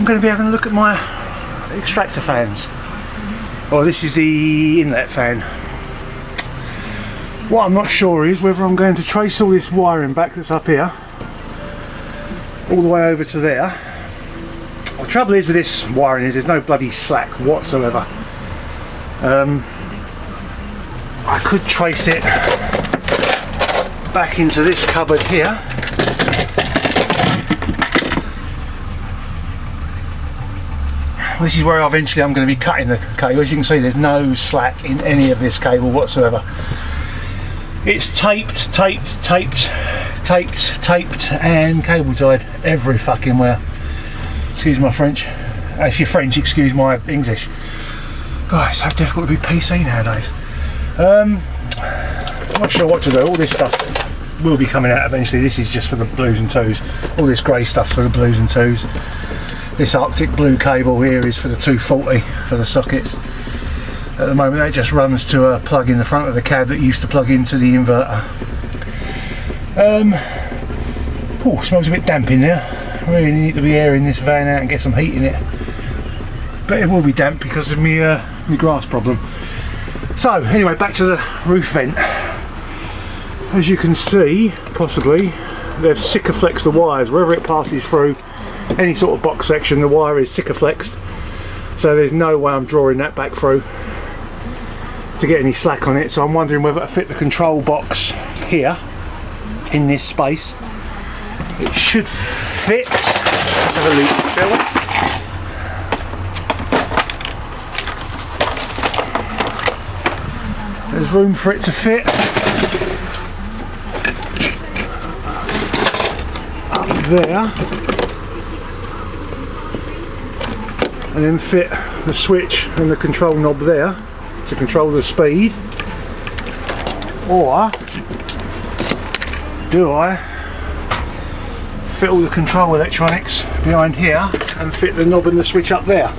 I'm going to be having a look at my extractor fans. Oh, this is the inlet fan. What I'm not sure is whether I'm going to trace all this wiring back that's up here all the way over to there. The trouble is with this wiring is there's no bloody slack whatsoever. I could trace it back into this cupboard here. This is where eventually I'm going to be cutting the cable. As you can see, there's no slack in any of this cable whatsoever. It's taped, and cable tied every fucking where. Excuse my French. If you're French, excuse my English. God, it's so difficult to be PC nowadays. I'm not sure what to do. All this stuff will be coming out eventually. This is just for the blues and twos. All this grey stuff's for the blues and twos. This Arctic blue cable here is for the 240 for the sockets. At the moment that just runs to a plug in the front of the cab that used to plug into the inverter. Oh, smells a bit damp in there. Really need to be airing this van out and get some heat in it. But it will be damp because of my grass problem. So anyway, back to the roof vent. As you can see, possibly, they've Sikaflexed the wires. Wherever it passes through any sort of box section, the wire is Sikaflexed. So there's no way I'm drawing that back through to get any slack on it. So I'm wondering whether to fit the control box here in this space. It should fit. Let's have a look, shall we? There's room for it to fit up there, and then fit the switch and the control knob there to control the speed. Or do I fit all the control electronics behind here and fit the knob and the switch up there?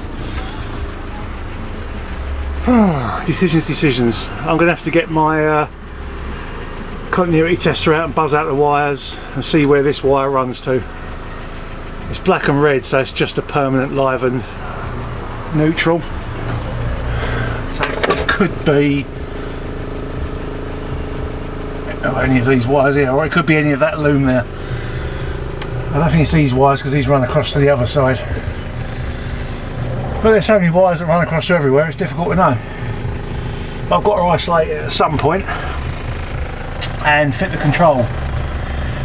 Decisions. I'm going to have to get my continuity tester out and buzz out the wires and see where this wire runs to. It's black and red, so it's just a permanent live and neutral. So it could be any of these wires here, or it could be any of that loom there. I don't think it's these wires because these run across to the other side. But there's so many wires that run across to everywhere, it's difficult to know. But I've got to isolate it at some point and fit the control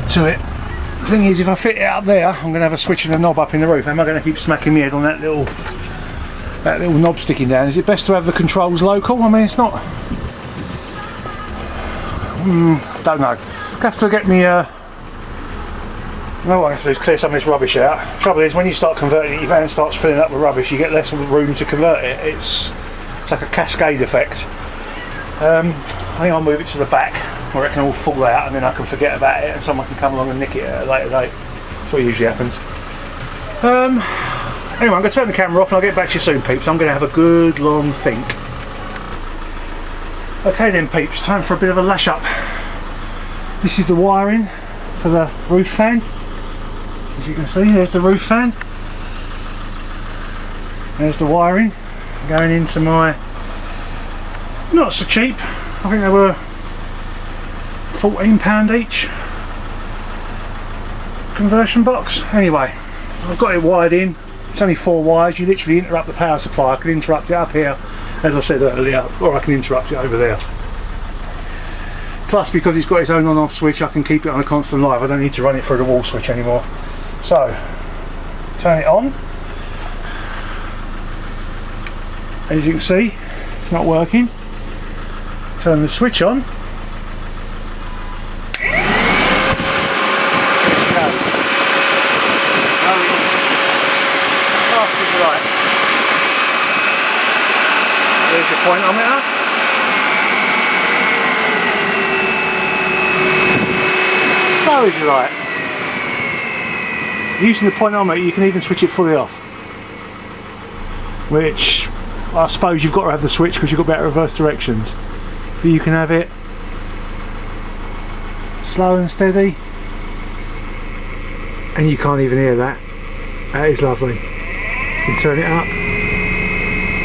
to it. The thing is, if I fit it up there, I'm going to have a switch and a knob up in the roof. Am I going to keep smacking my head on that little knob sticking down? Is it best to have the controls local? I mean, it's not. Don't know. I have to get me. No, what I have to do is clear some of this rubbish out. The trouble is, when you start converting it, your van starts filling up with rubbish. You get less room to convert it. It's like a cascade effect. I think I'll move it to the back where it can all fall out, and then I can forget about it and someone can come along and nick it at a later date. That's what usually happens. Anyway, I'm going to turn the camera off and I'll get back to you soon, peeps. I'm going to have a good long think. Okay then, peeps, time for a bit of a lash up. This is the wiring for the roof fan. As you can see, there's the roof fan. There's the wiring going into my, not so cheap, I think they were £14 each conversion box. Anyway, I've got it wired in. It's only 4 wires. You literally interrupt the power supply. I can interrupt it up here, as I said earlier, or I can interrupt it over there. Plus, because it's got its own on-off switch, I can keep it on a constant live. I don't need to run it through the wall switch anymore. So, turn it on. As you can see, it's not working. Turn the switch on. There's your pointometer. Slow as you like. Using the pointometer, you can even switch it fully off, which I suppose you've got to have the switch because you've got better reverse directions, but you can have it slow and steady, and you can't even hear that. That is lovely. can turn it up.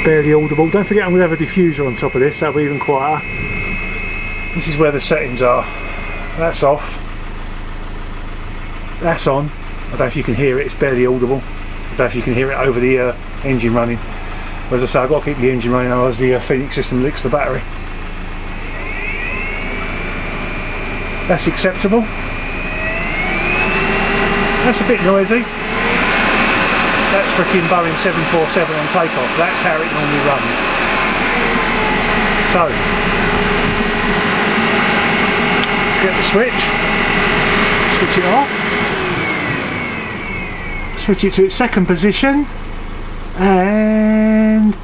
Barely audible. Don't forget I'm going to have a diffuser on top of this, that'll be even quieter. This is where the settings are. That's off. That's on. I don't know if you can hear it, it's barely audible. I don't know if you can hear it over the engine running. As I say, I've got to keep the engine running otherwise the Phoenix system licks the battery. That's acceptable. That's a bit noisy. That's freaking Boeing 747 on takeoff. That's how it normally runs. So, get the switch it off, switch it to its second position, and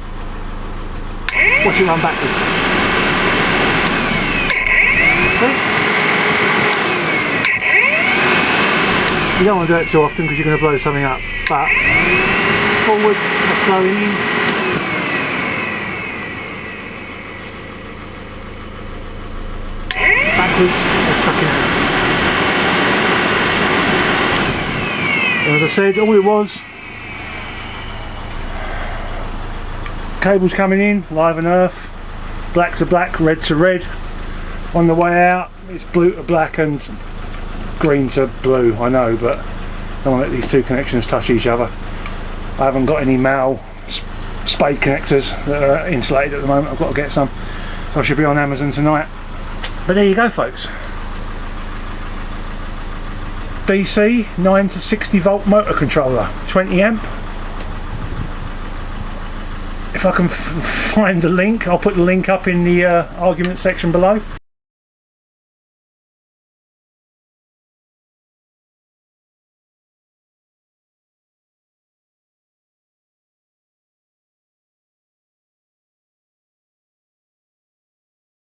watch it run backwards. See? You don't want to do it too often because you're going to blow something up, but forwards, that's blowing in. Backwards, that's sucking out. And as I said, all it was, cables coming in, live and earth, black to black, red to red. On the way out, it's blue to black and green to blue, I know, but I don't want to let these two connections touch each other. I haven't got any male spade connectors that are insulated at the moment. I've got to get some, so I should be on Amazon tonight. But there you go, folks. DC 9 to 60 volt motor controller, 20 amp. If I can find the link, I'll put the link up in the argument section below.